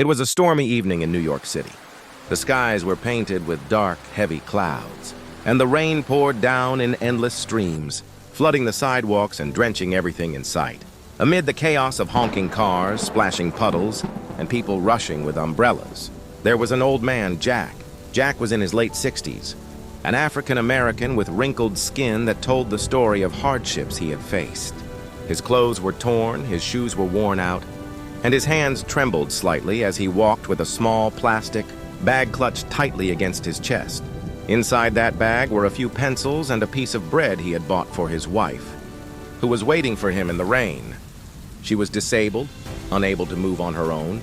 It was a stormy evening in New York City. The skies were painted with dark, heavy clouds, and the rain poured down in endless streams, flooding the sidewalks and drenching everything in sight. Amid the chaos of honking cars, splashing puddles, and people rushing with umbrellas, there was an old man, Jack. Jack was in his late 60s, an African-American with wrinkled skin that told the story of hardships he had faced. His clothes were torn, his shoes were worn out, and his hands trembled slightly as he walked with a small plastic bag clutched tightly against his chest. Inside that bag were a few pencils and a piece of bread he had bought for his wife, who was waiting for him in the rain. She was disabled, unable to move on her own,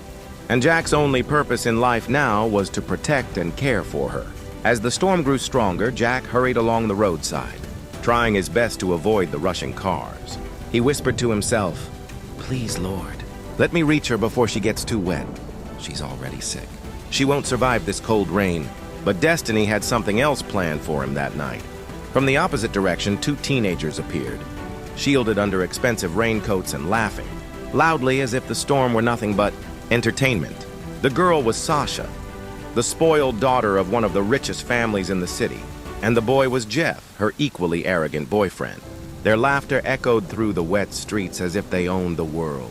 and Jack's only purpose in life now was to protect and care for her. As the storm grew stronger, Jack hurried along the roadside, trying his best to avoid the rushing cars. He whispered to himself, "Please, Lord, let me reach her before she gets too wet. She's already sick. She won't survive this cold rain." But destiny had something else planned for him that night. From the opposite direction, two teenagers appeared, shielded under expensive raincoats and laughing, loudly as if the storm were nothing but entertainment. The girl was Sasha, the spoiled daughter of one of the richest families in the city, and the boy was Jeff, her equally arrogant boyfriend. Their laughter echoed through the wet streets as if they owned the world.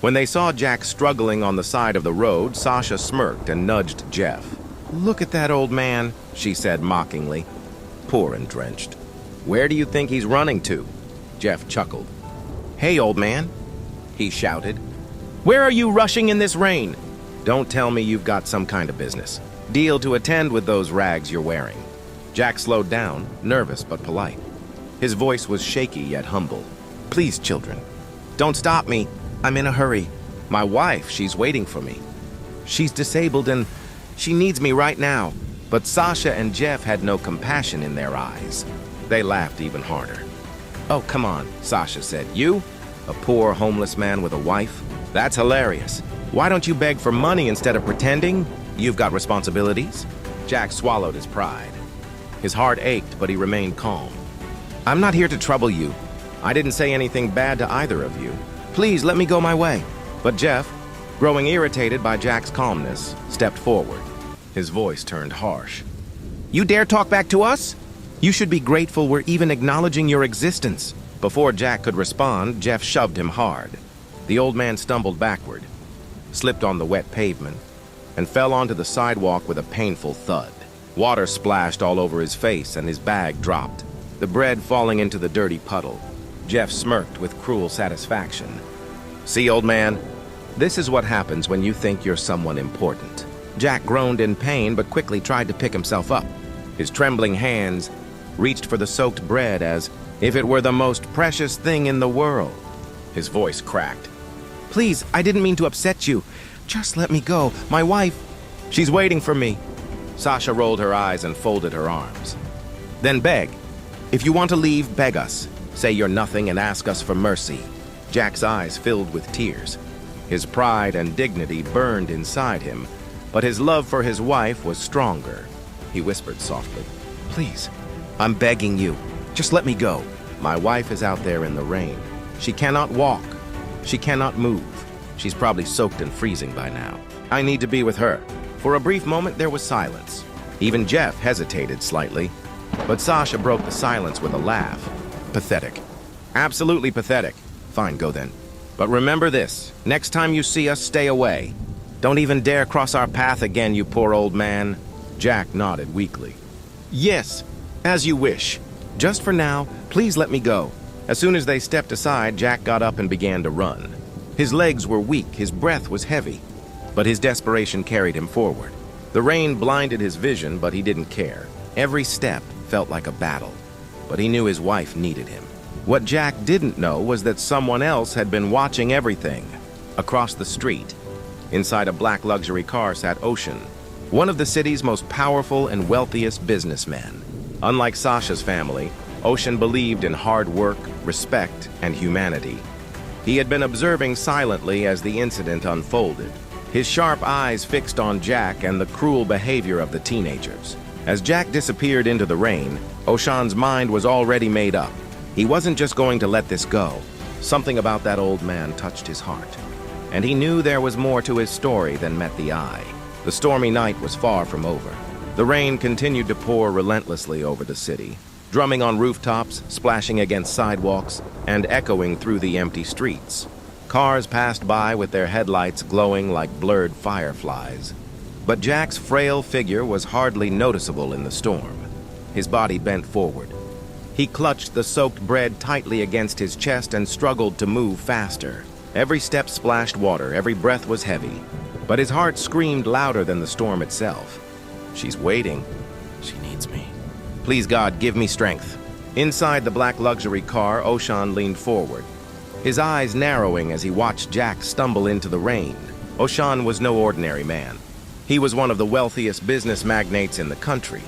When they saw Jack struggling on the side of the road, Sasha smirked and nudged Jeff. "Look at that old man," she said mockingly. "Poor and drenched. Where do you think he's running to?" Jeff chuckled. "Hey, old man," he shouted. "Where are you rushing in this rain? Don't tell me you've got some kind of business deal to attend with those rags you're wearing." Jack slowed down, nervous but polite. His voice was shaky yet humble. "Please, children, don't stop me. I'm in a hurry. My wife, she's waiting for me. She's disabled and she needs me right now." But Sasha and Jeff had no compassion in their eyes. They laughed even harder. "Oh, come on," Sasha said. "You? A poor homeless man with a wife? That's hilarious. Why don't you beg for money instead of pretending you've got responsibilities?" Jack swallowed his pride. His heart ached, but he remained calm. "I'm not here to trouble you. I didn't say anything bad to either of you. Please let me go my way." But Jeff, growing irritated by Jack's calmness, stepped forward. His voice turned harsh. "You dare talk back to us? You should be grateful we're even acknowledging your existence." Before Jack could respond, Jeff shoved him hard. The old man stumbled backward, slipped on the wet pavement, and fell onto the sidewalk with a painful thud. Water splashed all over his face and his bag dropped, the bread falling into the dirty puddle. Jeff smirked with cruel satisfaction. "See, old man, this is what happens when you think you're someone important." Jack groaned in pain but quickly tried to pick himself up. His trembling hands reached for the soaked bread as if it were the most precious thing in the world. His voice cracked. "Please, I didn't mean to upset you. Just let me go. My wife, she's waiting for me." Sasha rolled her eyes and folded her arms. "Then beg. If you want to leave, beg us. Say you're nothing and ask us for mercy." Jack's eyes filled with tears. His pride and dignity burned inside him, but his love for his wife was stronger. He whispered softly, "Please, I'm begging you. Just let me go. My wife is out there in the rain. She cannot walk. She cannot move. She's probably soaked and freezing by now. I need to be with her." For a brief moment, there was silence. Even Jeff hesitated slightly, but Sasha broke the silence with a laugh. "Pathetic. Absolutely pathetic. Fine, go then. But remember this, next time you see us, stay away. Don't even dare cross our path again, you poor old man." Jack nodded weakly. "Yes, as you wish. Just for now, please let me go." As soon as they stepped aside, Jack got up and began to run. His legs were weak, his breath was heavy, but his desperation carried him forward. The rain blinded his vision, but he didn't care. Every step felt like a battle, but he knew his wife needed him. What Jack didn't know was that someone else had been watching everything. Across the street, inside a black luxury car, sat Ocean, one of the city's most powerful and wealthiest businessmen. Unlike Sasha's family, Ocean believed in hard work, respect, and humanity. He had been observing silently as the incident unfolded, his sharp eyes fixed on Jack and the cruel behavior of the teenagers. As Jack disappeared into the rain, Ocean's mind was already made up. He wasn't just going to let this go. Something about that old man touched his heart, and he knew there was more to his story than met the eye. The stormy night was far from over. The rain continued to pour relentlessly over the city, drumming on rooftops, splashing against sidewalks, and echoing through the empty streets. Cars passed by with their headlights glowing like blurred fireflies. But Jack's frail figure was hardly noticeable in the storm. His body bent forward. He clutched the soaked bread tightly against his chest and struggled to move faster. Every step splashed water, every breath was heavy. But his heart screamed louder than the storm itself. She's waiting. She needs me. Please, God, give me strength. Inside the black luxury car, Oshan leaned forward, his eyes narrowing as he watched Jack stumble into the rain. Oshan was no ordinary man. He was one of the wealthiest business magnates in the country,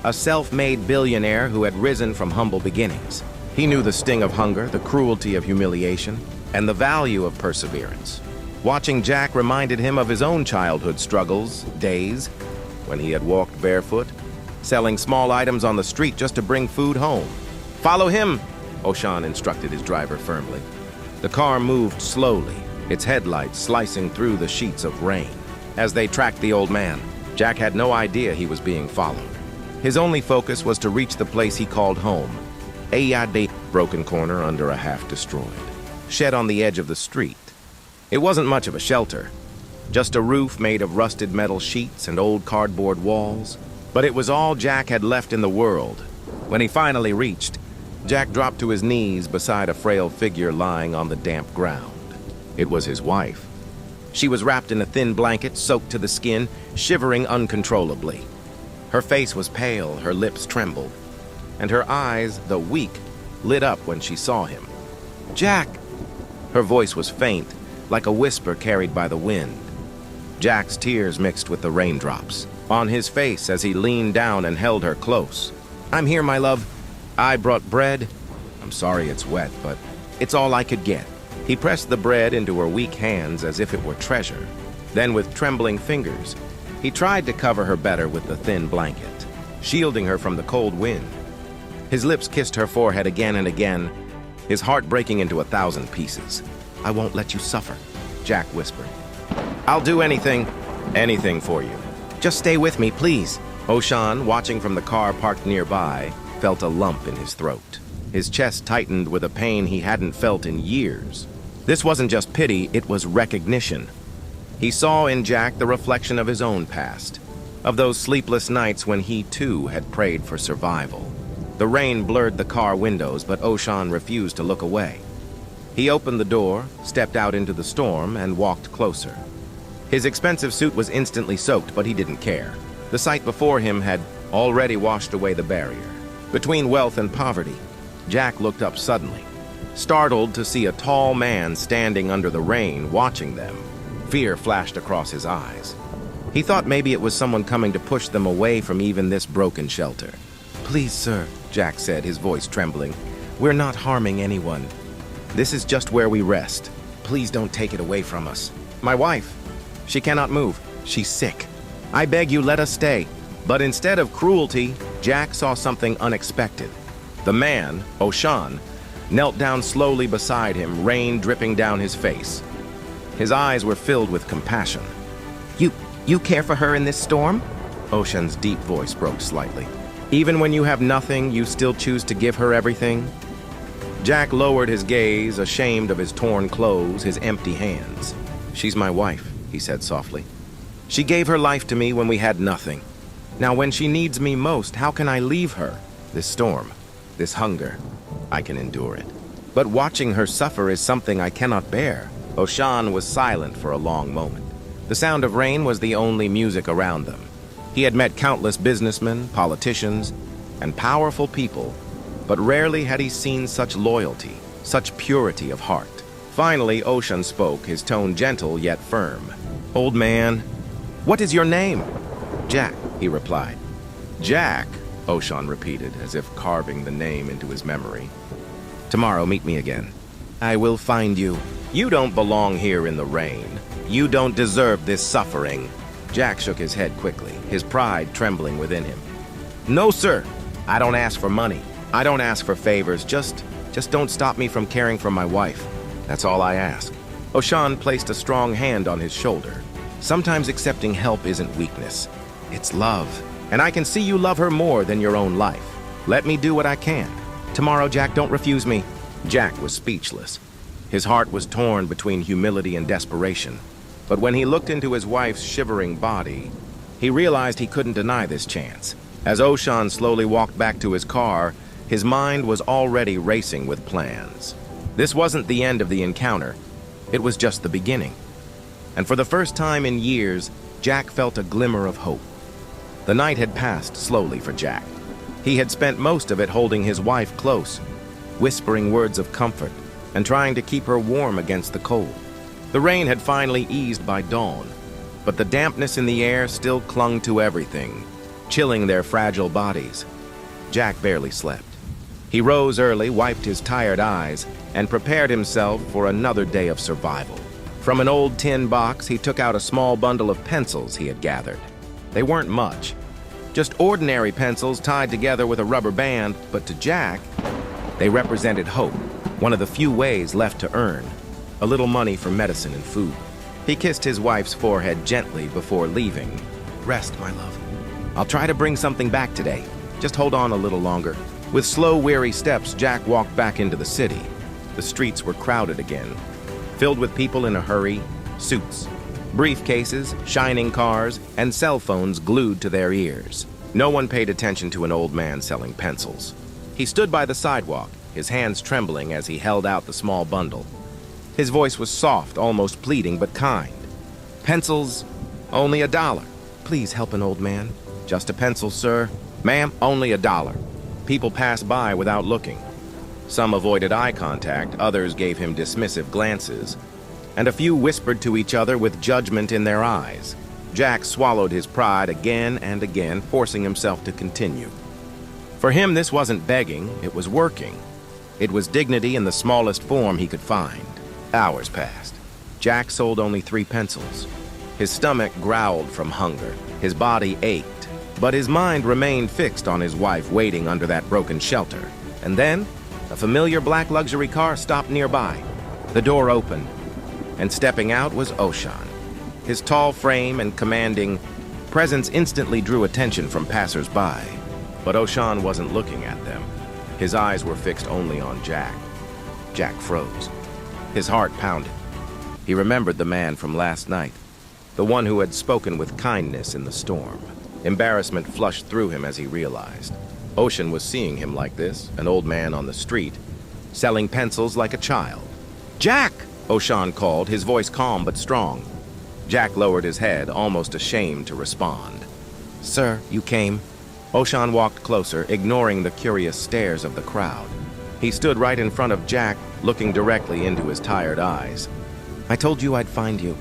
a self-made billionaire who had risen from humble beginnings. He knew the sting of hunger, the cruelty of humiliation, and the value of perseverance. Watching Jack reminded him of his own childhood struggles, days when he had walked barefoot, selling small items on the street just to bring food home. "Follow him," Oshan instructed his driver firmly. The car moved slowly, its headlights slicing through the sheets of rain. As they tracked the old man, Jack had no idea he was being followed. His only focus was to reach the place he called home, a broken corner under a half-destroyed shed on the edge of the street. It wasn't much of a shelter, just a roof made of rusted metal sheets and old cardboard walls. But it was all Jack had left in the world. When he finally reached, Jack dropped to his knees beside a frail figure lying on the damp ground. It was his wife. She was wrapped in a thin blanket, soaked to the skin, shivering uncontrollably. Her face was pale, her lips trembled, and her eyes, though weak, lit up when she saw him. "Jack!" Her voice was faint, like a whisper carried by the wind. Jack's tears mixed with the raindrops on his face as he leaned down and held her close. "I'm here, my love. I brought bread. I'm sorry it's wet, but it's all I could get." He pressed the bread into her weak hands as if it were treasure. Then, with trembling fingers, he tried to cover her better with the thin blanket, shielding her from the cold wind. His lips kissed her forehead again and again, his heart breaking into 1,000 pieces. "I won't let you suffer," Jack whispered. "I'll do anything for you. Just stay with me, please." Oshan, watching from the car parked nearby, felt a lump in his throat. His chest tightened with a pain he hadn't felt in years. This wasn't just pity, it was recognition. He saw in Jack the reflection of his own past, of those sleepless nights when he too had prayed for survival. The rain blurred the car windows, but Oshan refused to look away. He opened the door, stepped out into the storm, and walked closer. His expensive suit was instantly soaked, but he didn't care. The sight before him had already washed away the barrier between wealth and poverty. Jack looked up suddenly, startled to see a tall man standing under the rain, watching them. Fear flashed across his eyes. He thought maybe it was someone coming to push them away from even this broken shelter. "Please, sir," Jack said, his voice trembling. "We're not harming anyone. This is just where we rest. Please don't take it away from us. My wife, she cannot move. She's sick. I beg you, let us stay." But instead of cruelty, Jack saw something unexpected. The man, Oshan, knelt down slowly beside him, rain dripping down his face. His eyes were filled with compassion. You care for her in this storm?" Oshan's deep voice broke slightly. "Even when you have nothing, you still choose to give her everything?" Jack lowered his gaze, ashamed of his torn clothes, his empty hands. "She's my wife," he said softly. "She gave her life to me when we had nothing. Now when she needs me most, how can I leave her? This storm, this hunger, I can endure it. But watching her suffer is something I cannot bear." Oshan was silent for a long moment. The sound of rain was the only music around them. He had met countless businessmen, politicians, and powerful people, but rarely had he seen such loyalty, such purity of heart. Finally, Oshan spoke, his tone gentle yet firm. "Old man, what is your name?" "Jack," he replied. "Jack," Oshan repeated, as if carving the name into his memory. "Tomorrow, meet me again. I will find you. You don't belong here in the rain. You don't deserve this suffering." Jack shook his head quickly, his pride trembling within him. "No, sir. I don't ask for money. I don't ask for favors. Just don't stop me from caring for my wife. That's all I ask." O'Shawn placed a strong hand on his shoulder. Sometimes accepting help isn't weakness. It's love. And I can see you love her more than your own life. Let me do what I can. Tomorrow, Jack, don't refuse me. Jack was speechless. His heart was torn between humility and desperation. But when he looked into his wife's shivering body, he realized he couldn't deny this chance. As O'Shawn slowly walked back to his car, his mind was already racing with plans. This wasn't the end of the encounter. It was just the beginning. And for the first time in years, Jack felt a glimmer of hope. The night had passed slowly for Jack. He had spent most of it holding his wife close, whispering words of comfort, and trying to keep her warm against the cold. The rain had finally eased by dawn, but the dampness in the air still clung to everything, chilling their fragile bodies. Jack barely slept. He rose early, wiped his tired eyes, and prepared himself for another day of survival. From an old tin box, he took out a small bundle of pencils he had gathered. They weren't much, just ordinary pencils tied together with a rubber band, but to Jack, they represented hope, one of the few ways left to earn a little money for medicine and food. He kissed his wife's forehead gently before leaving. Rest, my love. I'll try to bring something back today. Just hold on a little longer. With slow, weary steps, Jack walked back into the city. The streets were crowded again, filled with people in a hurry, suits, briefcases, shining cars, and cell phones glued to their ears. No one paid attention to an old man selling pencils. He stood by the sidewalk, his hands trembling as he held out the small bundle. His voice was soft, almost pleading, but kind. Pencils, only $1. Please help an old man. Just a pencil, sir. Ma'am, only $1. People passed by without looking. Some avoided eye contact, others gave him dismissive glances, and a few whispered to each other with judgment in their eyes. Jack swallowed his pride again and again, forcing himself to continue. For him, this wasn't begging, it was working. It was dignity in the smallest form he could find. Hours passed. Jack sold only 3 pencils. His stomach growled from hunger. His body ached, but his mind remained fixed on his wife waiting under that broken shelter. And then, a familiar black luxury car stopped nearby. The door opened, and stepping out was O'Shawn. His tall frame and commanding presence instantly drew attention from passers-by. But O'Shawn wasn't looking at them. His eyes were fixed only on Jack. Jack froze. His heart pounded. He remembered the man from last night, the one who had spoken with kindness in the storm. Embarrassment flushed through him as he realized. O'Shawn was seeing him like this, an old man on the street, selling pencils like a child. "Jack!" O'Shawn called, his voice calm but strong. Jack lowered his head, almost ashamed to respond. "Sir, you came." O'Shawn walked closer, ignoring the curious stares of the crowd. He stood right in front of Jack, looking directly into his tired eyes. "I told you I'd find you.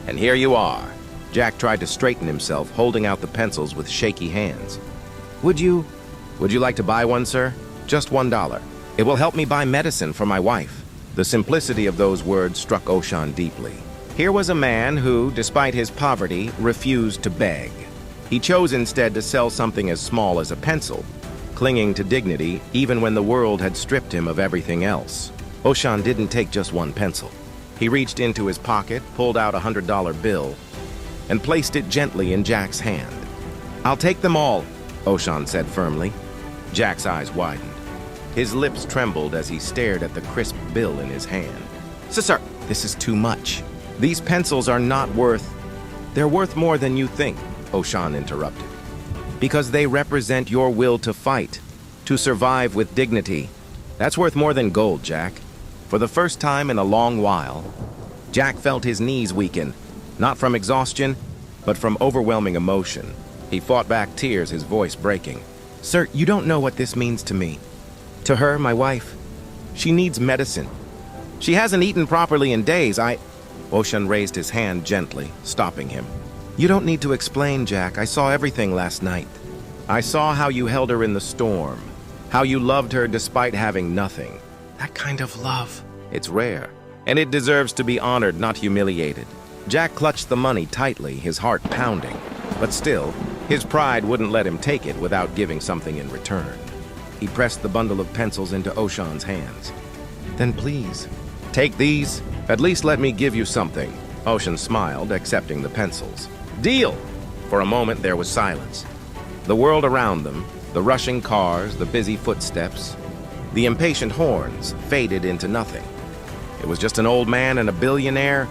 And here you are." Jack tried to straighten himself, holding out the pencils with shaky hands. Would you like to buy one, sir? Just $1. It will help me buy medicine for my wife." The simplicity of those words struck O'Shawn deeply. Here was a man who, despite his poverty, refused to beg. He chose instead to sell something as small as a pencil, clinging to dignity even when the world had stripped him of everything else. O'Shawn didn't take just one pencil. He reached into his pocket, pulled out a $100 bill, and placed it gently in Jack's hand. "I'll take them all," O'Shawn said firmly. Jack's eyes widened. His lips trembled as he stared at the crisp bill in his hand. Sir, this is too much. These pencils are not worth... They're worth more than you think," O'Shawn interrupted. "Because they represent your will to fight, to survive with dignity. That's worth more than gold, Jack." For the first time in a long while, Jack felt his knees weaken, not from exhaustion, but from overwhelming emotion. He fought back tears, his voice breaking. "Sir, you don't know what this means to me. To her, my wife, she needs medicine. She hasn't eaten properly in days. O'Shawn raised his hand gently, stopping him. "You don't need to explain, Jack. I saw everything last night. I saw how you held her in the storm, how you loved her despite having nothing. That kind of love, it's rare, and it deserves to be honored, not humiliated." Jack clutched the money tightly, his heart pounding, but still, his pride wouldn't let him take it without giving something in return. He pressed the bundle of pencils into O'Shawn's hands. "Then please, take these At least let me give you something. Ocean smiled, accepting the pencils. Deal! For a moment there was silence. The world around them, the rushing cars, the busy footsteps, the impatient horns faded into nothing. It was just an old man and a billionaire,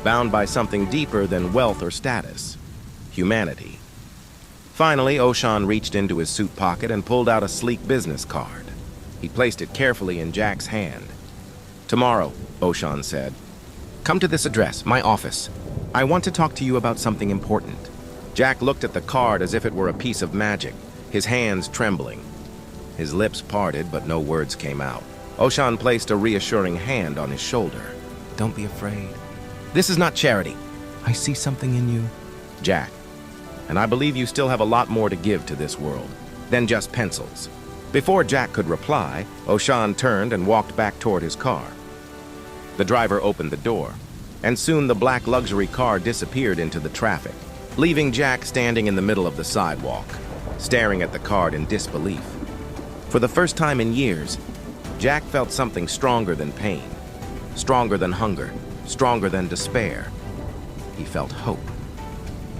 bound by something deeper than wealth or status. Humanity. Finally, Ocean reached into his suit pocket and pulled out a sleek business card. He placed it carefully in Jack's hand. Tomorrow, Ocean said. Come to this address, my office. I want to talk to you about something important. Jack looked at the card as if it were a piece of magic, his hands trembling. His lips parted, but no words came out. Ocean placed a reassuring hand on his shoulder. Don't be afraid. This is not charity. I see something in you, Jack. And I believe you still have a lot more to give to this world than just pencils. Before Jack could reply, Ocean turned and walked back toward his car. The driver opened the door, and soon the black luxury car disappeared into the traffic, leaving Jack standing in the middle of the sidewalk, staring at the card in disbelief. For the first time in years, Jack felt something stronger than pain, stronger than hunger, stronger than despair. He felt hope.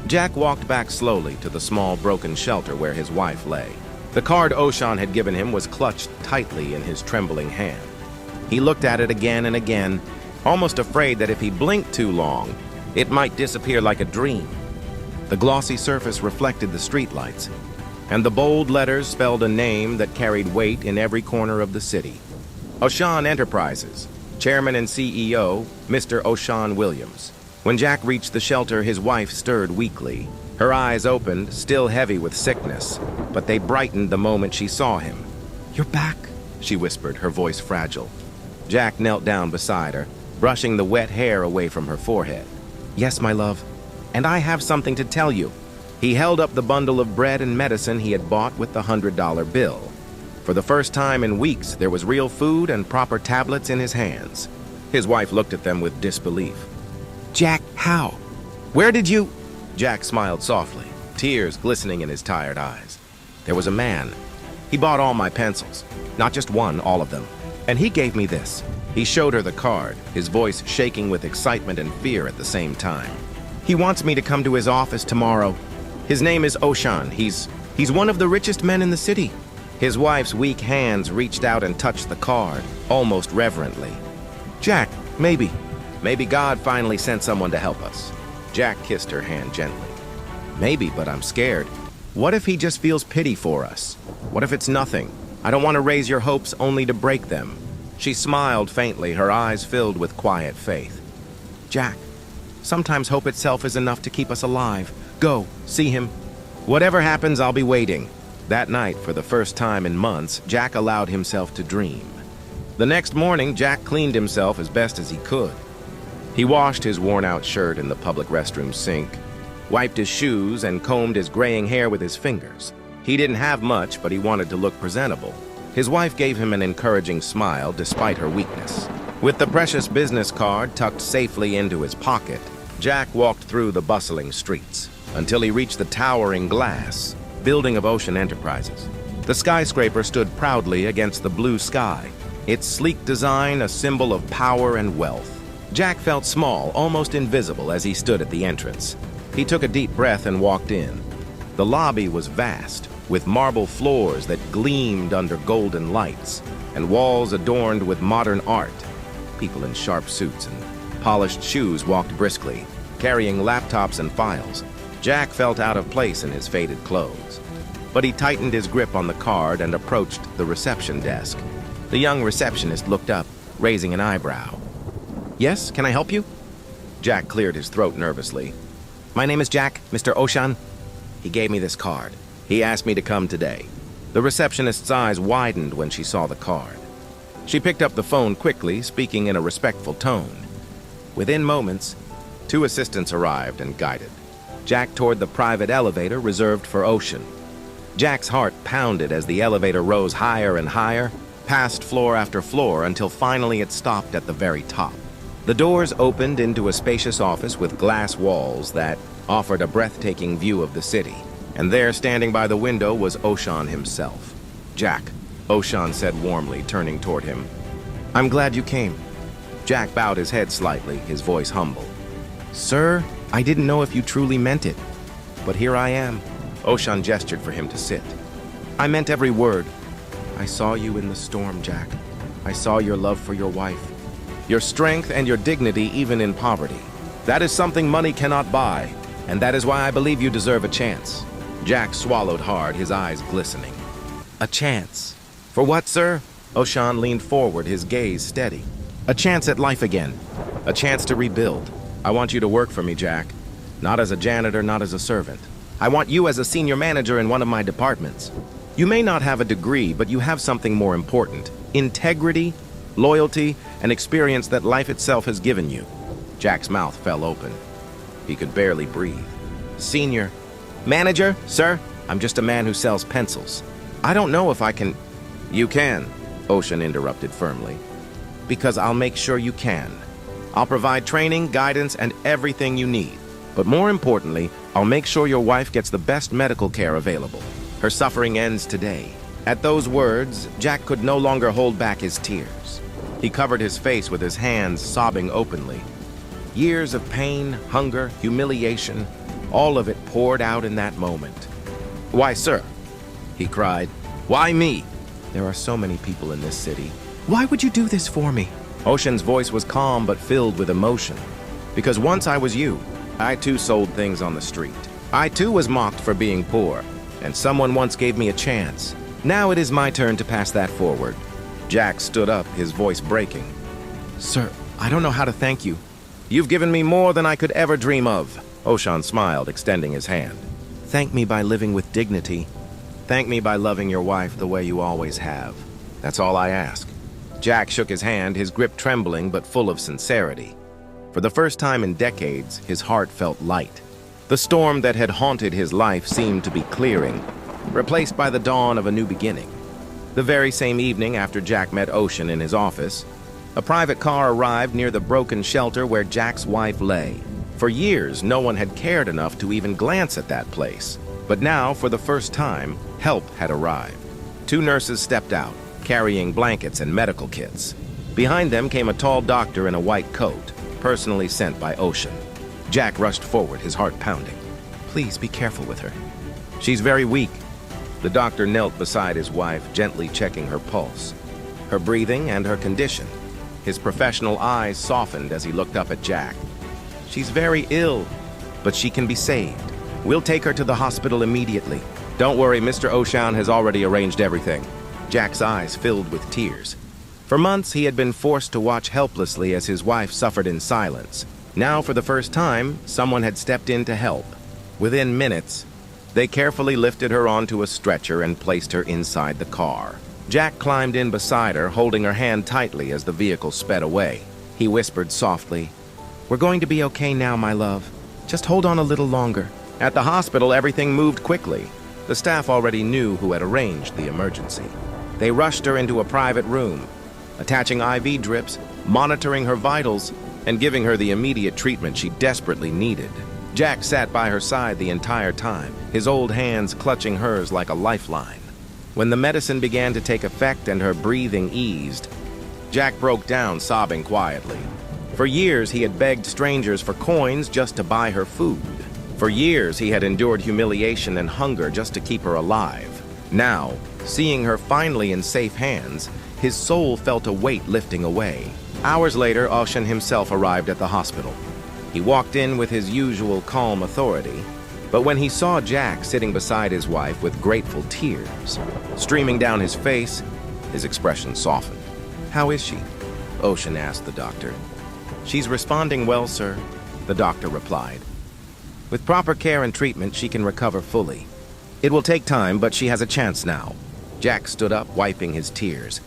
Jack walked back slowly to the small broken shelter where his wife lay. The card Ocean had given him was clutched tightly in his trembling hand. He looked at it again and again, almost afraid that if he blinked too long, it might disappear like a dream. The glossy surface reflected the streetlights, and the bold letters spelled a name that carried weight in every corner of the city. Ocean Enterprises, Chairman and CEO, Mr. Ocean Williams. When Jack reached the shelter, his wife stirred weakly. Her eyes opened, still heavy with sickness, but they brightened the moment she saw him. You're back, she whispered, her voice fragile. Jack knelt down beside her, brushing the wet hair away from her forehead. Yes, my love, and I have something to tell you. He held up the bundle of bread and medicine he had bought with the $100 bill. For the first time in weeks, there was real food and proper tablets in his hands. His wife looked at them with disbelief. Jack, how? Where did you? Jack smiled softly, tears glistening in his tired eyes. There was a man. He bought all my pencils. Not just one, all of them. And he gave me this. He showed her the card, his voice shaking with excitement and fear at the same time. He wants me to come to his office tomorrow. His name is Ocean. He's one of the richest men in the city. His wife's weak hands reached out and touched the card, almost reverently. Jack, maybe God finally sent someone to help us. Jack kissed her hand gently. Maybe, but I'm scared. What if he just feels pity for us? What if it's nothing? I don't want to raise your hopes only to break them. She smiled faintly, her eyes filled with quiet faith. Jack, sometimes hope itself is enough to keep us alive. Go, see him. Whatever happens, I'll be waiting. That night, for the first time in months, Jack allowed himself to dream. The next morning, Jack cleaned himself as best as he could. He washed his worn-out shirt in the public restroom sink, wiped his shoes, and combed his graying hair with his fingers. He didn't have much, but he wanted to look presentable. His wife gave him an encouraging smile despite her weakness. With the precious business card tucked safely into his pocket, Jack walked through the bustling streets until he reached the towering glass building of Ocean Enterprises. The skyscraper stood proudly against the blue sky, its sleek design a symbol of power and wealth. Jack felt small, almost invisible, as he stood at the entrance. He took a deep breath and walked in. The lobby was vast, with marble floors that gleamed under golden lights, and walls adorned with modern art. People in sharp suits and polished shoes walked briskly, carrying laptops and files. Jack felt out of place in his faded clothes, but he tightened his grip on the card and approached the reception desk. The young receptionist looked up, raising an eyebrow. Yes, can I help you? Jack cleared his throat nervously. My name is Jack, Mr. Ocean. He gave me this card. He asked me to come today. The receptionist's eyes widened when she saw the card. She picked up the phone quickly, speaking in a respectful tone. Within moments, 2 assistants arrived and guided Jack toward the private elevator reserved for Ocean. Jack's heart pounded as the elevator rose higher and higher, past floor after floor, until finally it stopped at the very top. The doors opened into a spacious office with glass walls that offered a breathtaking view of the city. And there, standing by the window, was Ocean himself. Jack, Ocean said warmly, turning toward him. I'm glad you came. Jack bowed his head slightly, his voice humble. Sir, I didn't know if you truly meant it, but here I am. Oshan gestured for him to sit. I meant every word. I saw you in the storm, Jack. I saw your love for your wife, your strength and your dignity even in poverty. That is something money cannot buy, and that is why I believe you deserve a chance. Jack swallowed hard, his eyes glistening. A chance? For what, sir? Oshan leaned forward, his gaze steady. A chance at life again. A chance to rebuild. I want you to work for me, Jack. Not as a janitor, not as a servant. I want you as a senior manager in one of my departments. You may not have a degree, but you have something more important. Integrity, loyalty, and experience that life itself has given you. Jack's mouth fell open. He could barely breathe. Senior. Manager, sir, I'm just a man who sells pencils. I don't know if I can... You can, Oshan interrupted firmly. Because I'll make sure you can. I'll provide training, guidance, and everything you need. But more importantly, I'll make sure your wife gets the best medical care available. Her suffering ends today. At those words, Jack could no longer hold back his tears. He covered his face with his hands, sobbing openly. Years of pain, hunger, humiliation, all of it poured out in that moment. Why, sir, he cried. Why me? There are so many people in this city. Why would you do this for me? Oshan's voice was calm but filled with emotion. Because once I was you. I too sold things on the street. I too was mocked for being poor, and someone once gave me a chance. Now it is my turn to pass that forward. Jack stood up, his voice breaking. Sir, I don't know how to thank you. You've given me more than I could ever dream of. Oshan smiled, extending his hand. Thank me by living with dignity. Thank me by loving your wife the way you always have. That's all I ask. Jack shook his hand, his grip trembling but full of sincerity. For the first time in decades, his heart felt light. The storm that had haunted his life seemed to be clearing, replaced by the dawn of a new beginning. The very same evening after Jack met Oshan in his office, a private car arrived near the broken shelter where Jack's wife lay. For years, no one had cared enough to even glance at that place. But now, for the first time, help had arrived. 2 nurses stepped out, carrying blankets and medical kits. Behind them came a tall doctor in a white coat, personally sent by Oshan. Jack rushed forward, his heart pounding. Please be careful with her. She's very weak. The doctor knelt beside his wife, gently checking her pulse, her breathing, and her condition. His professional eyes softened as he looked up at Jack. She's very ill, but she can be saved. We'll take her to the hospital immediately. Don't worry, Mr. Oshan has already arranged everything. Jack's eyes filled with tears. For months, he had been forced to watch helplessly as his wife suffered in silence. Now, for the first time, someone had stepped in to help. Within minutes, they carefully lifted her onto a stretcher and placed her inside the car. Jack climbed in beside her, holding her hand tightly as the vehicle sped away. He whispered softly, "We're going to be okay now, my love. Just hold on a little longer." At the hospital, everything moved quickly. The staff already knew who had arranged the emergency. They rushed her into a private room, attaching IV drips, monitoring her vitals, and giving her the immediate treatment she desperately needed. Jack sat by her side the entire time, his old hands clutching hers like a lifeline. When the medicine began to take effect and her breathing eased, Jack broke down, sobbing quietly. For years, he had begged strangers for coins just to buy her food. For years, he had endured humiliation and hunger just to keep her alive. Now, seeing her finally in safe hands, his soul felt a weight lifting away. Hours later, Oshan himself arrived at the hospital. He walked in with his usual calm authority, but when he saw Jack sitting beside his wife with grateful tears streaming down his face, his expression softened. "How is she?" Oshan asked the doctor. "She's responding well, sir," the doctor replied. "With proper care and treatment, she can recover fully. It will take time, but she has a chance now." Jack stood up, wiping his tears,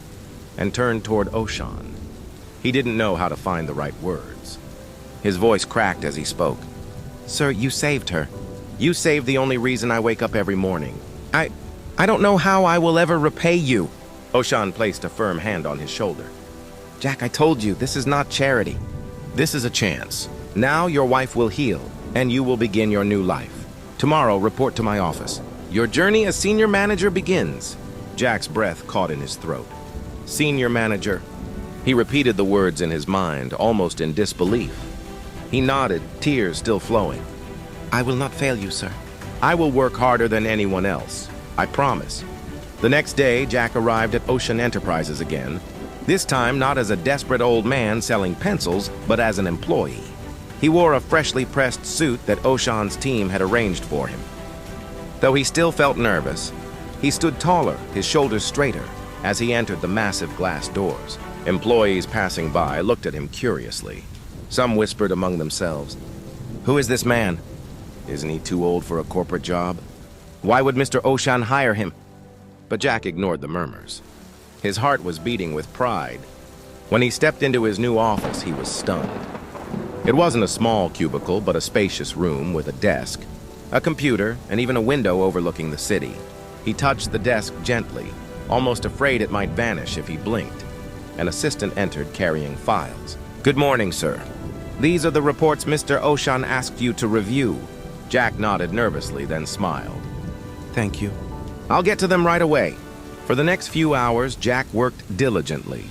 and turned toward Oshan. He didn't know how to find the right words. His voice cracked as he spoke. "Sir, you saved her. You saved the only reason I wake up every morning. I don't know how I will ever repay you." Oshan placed a firm hand on his shoulder. "Jack, I told you, this is not charity. This is a chance. Now your wife will heal, and you will begin your new life. Tomorrow, report to my office. Your journey as senior manager begins." Jack's breath caught in his throat. Senior manager. He repeated the words in his mind, almost in disbelief. He nodded, tears still flowing. "I will not fail you, sir. I will work harder than anyone else. I promise." The next day, Jack arrived at Ocean Enterprises again, this time not as a desperate old man selling pencils, but as an employee. He wore a freshly pressed suit that Ocean's team had arranged for him. Though he still felt nervous, he stood taller, his shoulders straighter, as he entered the massive glass doors. Employees passing by looked at him curiously. Some whispered among themselves, "Who is this man? Isn't he too old for a corporate job? Why would Mr. Ocean hire him?" But Jack ignored the murmurs. His heart was beating with pride. When he stepped into his new office, he was stunned. It wasn't a small cubicle, but a spacious room with a desk, a computer, and even a window overlooking the city. He touched the desk gently, almost afraid it might vanish if he blinked. An assistant entered carrying files. "Good morning, sir. These are the reports Mr. Ocean asked you to review." Jack nodded nervously, then smiled. "Thank you. I'll get to them right away." For the next few hours, Jack worked diligently.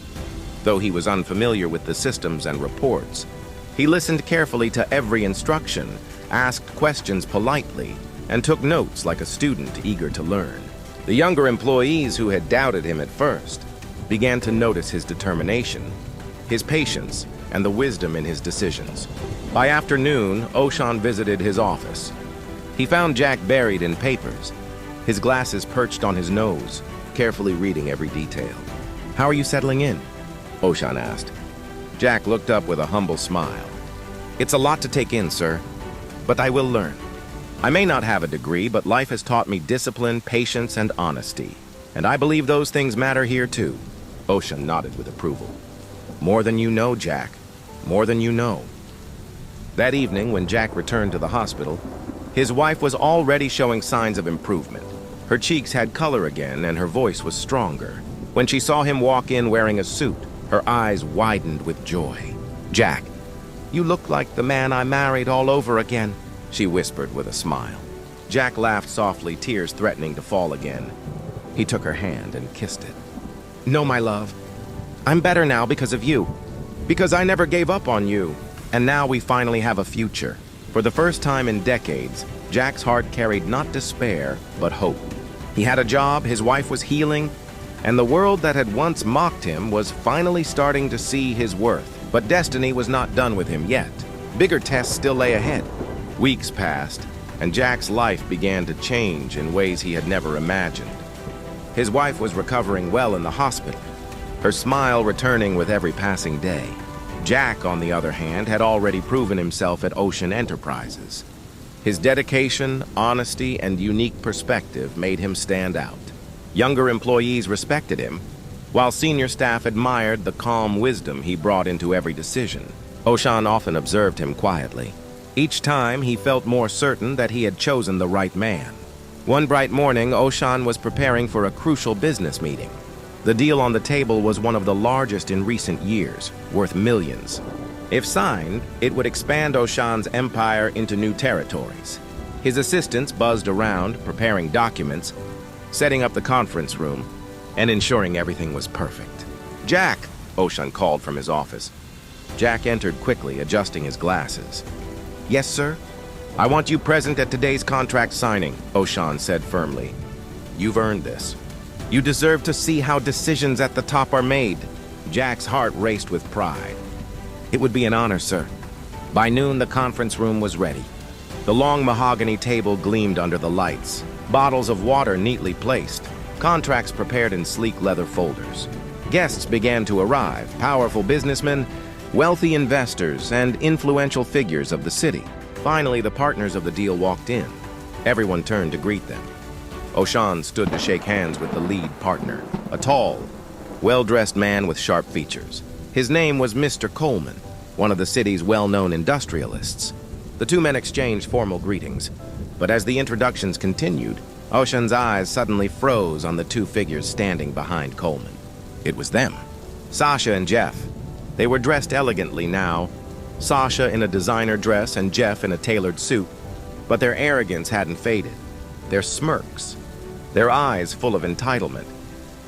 Though he was unfamiliar with the systems and reports, he listened carefully to every instruction, asked questions politely, and took notes like a student eager to learn. The younger employees who had doubted him at first began to notice his determination, his patience, and the wisdom in his decisions. By afternoon, Ocean visited his office. He found Jack buried in papers, his glasses perched on his nose, carefully reading every detail. "How are you settling in?" Ocean asked. Jack looked up with a humble smile. "It's a lot to take in, sir, but I will learn. I may not have a degree, but life has taught me discipline, patience, and honesty. And I believe those things matter here, too." Ocean nodded with approval. "More than you know, Jack. More than you know." That evening, when Jack returned to the hospital, his wife was already showing signs of improvement. Her cheeks had color again, and her voice was stronger. When she saw him walk in wearing a suit, her eyes widened with joy. "Jack, you look like the man I married all over again," she whispered with a smile. Jack laughed softly, tears threatening to fall again. He took her hand and kissed it. "No, my love. I'm better now because of you. Because I never gave up on you. And now we finally have a future." For the first time in decades, Jack's heart carried not despair, but hope. He had a job, his wife was healing, and the world that had once mocked him was finally starting to see his worth. But destiny was not done with him yet. Bigger tests still lay ahead. Weeks passed, and Jack's life began to change in ways he had never imagined. His wife was recovering well in the hospital, her smile returning with every passing day. Jack, on the other hand, had already proven himself at Ocean Enterprises. His dedication, honesty, and unique perspective made him stand out. Younger employees respected him, while senior staff admired the calm wisdom he brought into every decision. Ocean often observed him quietly. Each time, he felt more certain that he had chosen the right man. One bright morning, Ocean was preparing for a crucial business meeting. The deal on the table was one of the largest in recent years, worth millions. If signed, it would expand Ocean's empire into new territories. His assistants buzzed around, preparing documents, setting up the conference room, and ensuring everything was perfect. "Jack," Ocean called from his office. Jack entered quickly, adjusting his glasses. "Yes, sir?" "I want you present at today's contract signing," Ocean said firmly. "You've earned this. You deserve to see how decisions at the top are made." Jack's heart raced with pride. "It would be an honor, sir." By noon, the conference room was ready. The long mahogany table gleamed under the lights, bottles of water neatly placed, contracts prepared in sleek leather folders. Guests began to arrive, powerful businessmen, wealthy investors, and influential figures of the city. Finally, the partners of the deal walked in. Everyone turned to greet them. Ocean stood to shake hands with the lead partner, a tall, well-dressed man with sharp features. His name was Mr. Coleman, one of the city's well-known industrialists. The two men exchanged formal greetings, but as the introductions continued, Ocean's eyes suddenly froze on the two figures standing behind Coleman. It was them, Sasha and Jeff. They were dressed elegantly now, Sasha in a designer dress and Jeff in a tailored suit, but their arrogance hadn't faded. Their smirks, their eyes full of entitlement.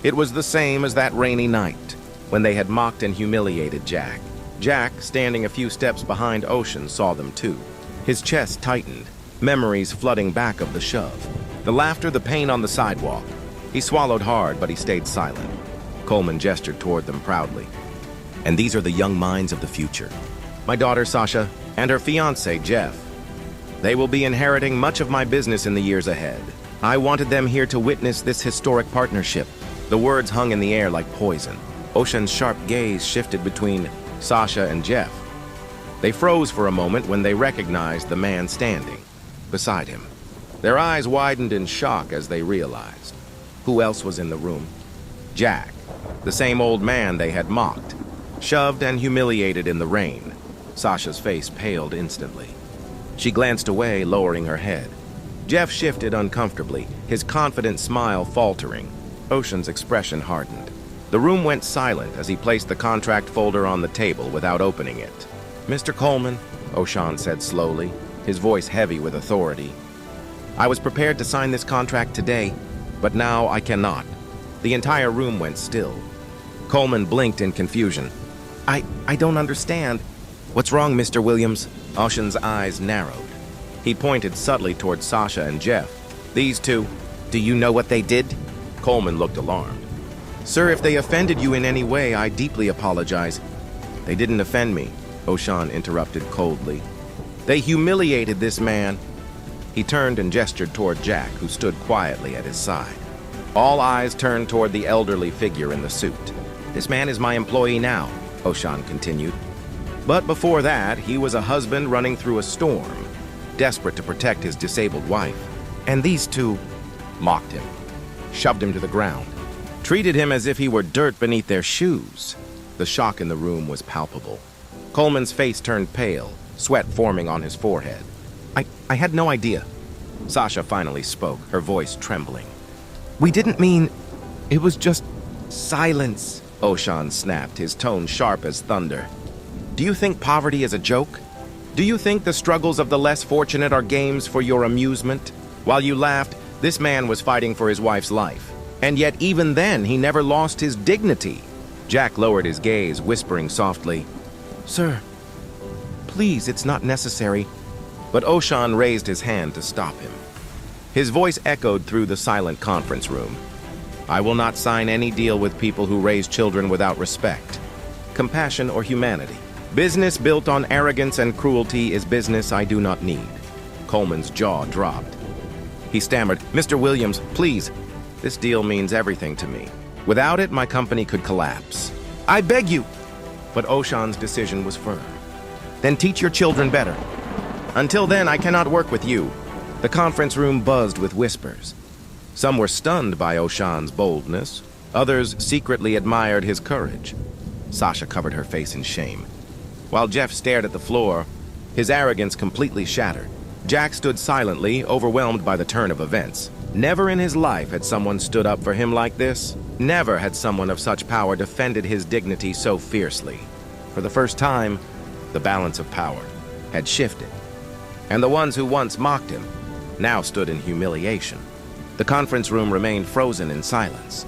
It was the same as that rainy night. when they had mocked and humiliated Jack. Jack, standing a few steps behind Ocean, saw them too. His chest tightened, memories flooding back of the shove. The laughter, the pain on the sidewalk. He swallowed hard, but he stayed silent. Coleman gestured toward them proudly. And these are the young minds of the future. My daughter, Sasha, and her fiancé, Jeff. They will be inheriting much of my business in the years ahead. I wanted them here to witness this historic partnership. The words hung in the air like poison. Ocean's sharp gaze shifted between Sasha and Jeff. They froze for a moment when they recognized the man standing beside him. Their eyes widened in shock as they realized. Who else was in the room? Jack, the same old man they had mocked, shoved and humiliated in the rain. Sasha's face paled instantly. She glanced away, lowering her head. Jeff shifted uncomfortably, his confident smile faltering. Ocean's expression hardened. The room went silent as he placed the contract folder on the table without opening it. Mr. Coleman, Ocean said slowly, his voice heavy with authority. I was prepared to sign this contract today, but now I cannot. The entire room went still. Coleman blinked in confusion. I don't understand. What's wrong, Mr. Williams? Ocean's eyes narrowed. He pointed subtly toward Sasha and Jeff. These two, do you know what they did? Coleman looked alarmed. Sir, if they offended you in any way, I deeply apologize. They didn't offend me, Ocean interrupted coldly. They humiliated this man. He turned and gestured toward Jack, who stood quietly at his side. All eyes turned toward the elderly figure in the suit. This man is my employee now, Ocean continued. But before that, he was a husband running through a storm, desperate to protect his disabled wife. And these two mocked him, shoved him to the ground, treated him as if he were dirt beneath their shoes. The shock in the room was palpable. Coleman's face turned pale, sweat forming on his forehead. I had no idea. Sasha finally spoke, her voice trembling. We didn't mean... It was just silence, Ocean snapped, his tone sharp as thunder. Do you think poverty is a joke? Do you think the struggles of the less fortunate are games for your amusement? While you laughed, this man was fighting for his wife's life. And yet even then, he never lost his dignity. Jack lowered his gaze, whispering softly, Sir, please, it's not necessary. But Ocean raised his hand to stop him. His voice echoed through the silent conference room. I will not sign any deal with people who raise children without respect, compassion, or humanity. Business built on arrogance and cruelty is business I do not need. Coleman's jaw dropped. He stammered, Mr. Williams, please. This deal means everything to me. Without it, my company could collapse. I beg you. But Ocean's decision was firm. Then teach your children better. Until then, I cannot work with you. The conference room buzzed with whispers. Some were stunned by Ocean's boldness. Others secretly admired his courage. Sasha covered her face in shame. While Jeff stared at the floor, his arrogance completely shattered. Jack stood silently, overwhelmed by the turn of events. Never in his life had someone stood up for him like this. Never had someone of such power defended his dignity so fiercely. For the first time, the balance of power had shifted. And the ones who once mocked him now stood in humiliation. The conference room remained frozen in silence.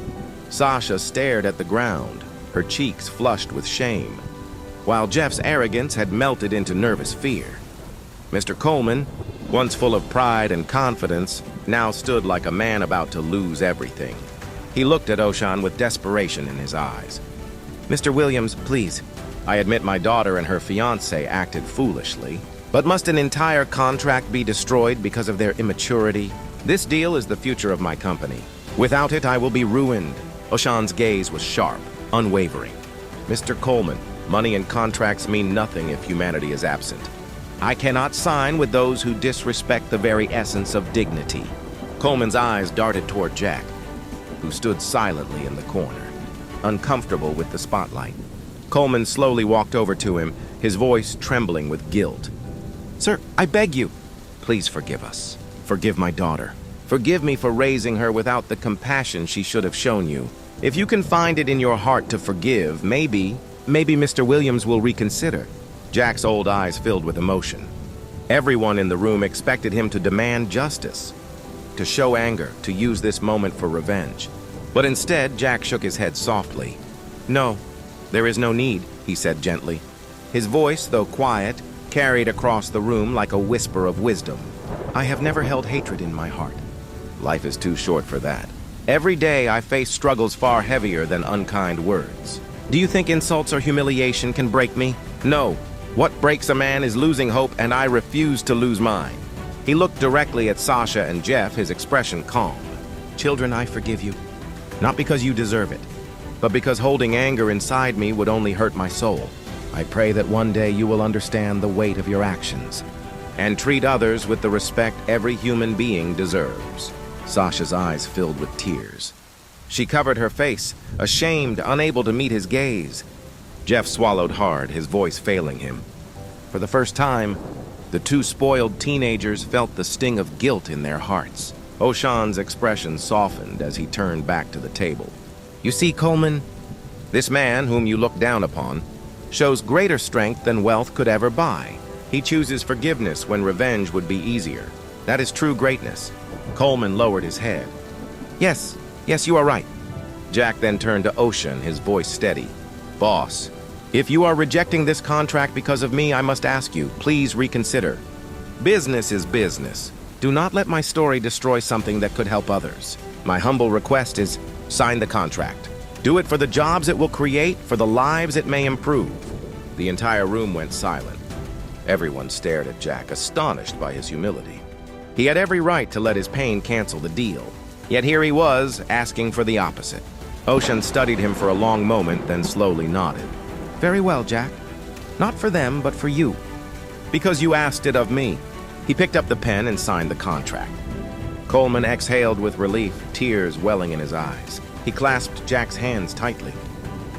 Sasha stared at the ground, her cheeks flushed with shame, while Jeff's arrogance had melted into nervous fear. Mr. Coleman, once full of pride and confidence, now stood like a man about to lose everything. He looked at Ocean with desperation in his eyes. Mr. Williams, please. I admit my daughter and her fiancé acted foolishly, but must an entire contract be destroyed because of their immaturity? This deal is the future of my company. Without it, I will be ruined. Ocean's gaze was sharp, unwavering. Mr. Coleman, money and contracts mean nothing if humanity is absent. I cannot sign with those who disrespect the very essence of dignity. Coleman's eyes darted toward Jack, who stood silently in the corner, uncomfortable with the spotlight. Coleman slowly walked over to him, his voice trembling with guilt. Sir, I beg you, please forgive us. Forgive my daughter. Forgive me for raising her without the compassion she should have shown you. If you can find it in your heart to forgive, maybe Mr. Williams will reconsider. Jack's old eyes filled with emotion. Everyone in the room expected him to demand justice, to show anger, to use this moment for revenge. But instead, Jack shook his head softly. No, "There is no need," he said gently. His voice, though quiet, carried across the room like a whisper of wisdom. "I have never held hatred in my heart. Life is too short for that. Every day I face struggles far heavier than unkind words. Do you think insults or humiliation can break me? No. What breaks a man is losing hope, and I refuse to lose mine." He looked directly at Sasha and Jeff, his expression calm. "Children, I forgive you. Not because you deserve it, but because holding anger inside me would only hurt my soul. I pray that one day you will understand the weight of your actions and treat others with the respect every human being deserves." Sasha's eyes filled with tears. She covered her face, ashamed, unable to meet his gaze. Jeff swallowed hard, his voice failing him. For the first time, the two spoiled teenagers felt the sting of guilt in their hearts. Oshan's expression softened as he turned back to the table. "You see, Coleman, this man whom you look down upon shows greater strength than wealth could ever buy. He chooses forgiveness when revenge would be easier. That is true greatness." Coleman lowered his head. Yes, you are right." Jack then turned to Oshan, his voice steady. "Boss, if you are rejecting this contract because of me, I must ask you, please reconsider. Business is business. Do not let my story destroy something that could help others. My humble request is, sign the contract. Do it for the jobs it will create, for the lives it may improve." The entire room went silent. Everyone stared at Jack, astonished by his humility. He had every right to let his pain cancel the deal. Yet here he was, asking for the opposite. Oshan studied him for a long moment, then slowly nodded. "Very well, Jack. Not for them, but for you. Because you asked it of me." He picked up the pen and signed the contract. Coleman exhaled with relief, tears welling in his eyes. He clasped Jack's hands tightly.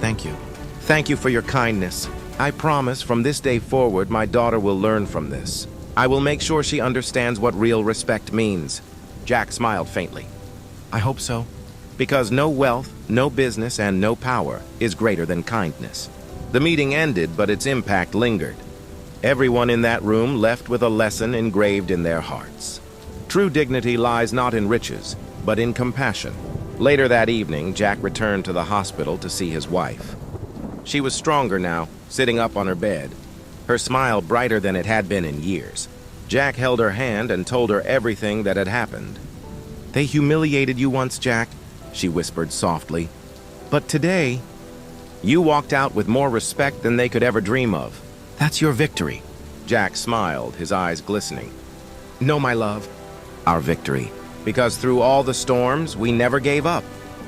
"Thank you. Thank you for your kindness. I promise from this day forward my daughter will learn from this. I will make sure she understands what real respect means." Jack smiled faintly. "I hope so. Because no wealth, no business, and no power is greater than kindness." The meeting ended, but its impact lingered. Everyone in that room left with a lesson engraved in their hearts. True dignity lies not in riches, but in compassion. Later that evening, Jack returned to the hospital to see his wife. She was stronger now, sitting up on her bed, her smile brighter than it had been in years. Jack held her hand and told her everything that had happened. "They humiliated you once, Jack," she whispered softly. "But today, you walked out with more respect than they could ever dream of. That's your victory." Jack smiled, his eyes glistening. "No, my love, our victory. Because through all the storms, we never gave up."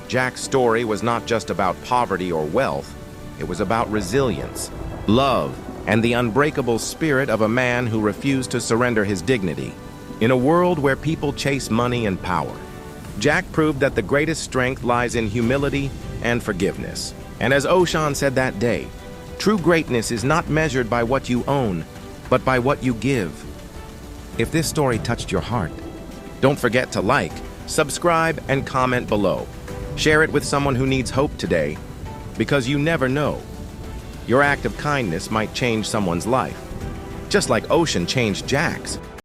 Jack's story was not just about poverty or wealth. It was about resilience, love, and the unbreakable spirit of a man who refused to surrender his dignity. In a world where people chase money and power, Jack proved that the greatest strength lies in humility and forgiveness. And as Oshan said that day, true greatness is not measured by what you own, but by what you give. If this story touched your heart, don't forget to like, subscribe, and comment below. Share it with someone who needs hope today, because you never know. Your act of kindness might change someone's life, just like Oshan changed Jack's.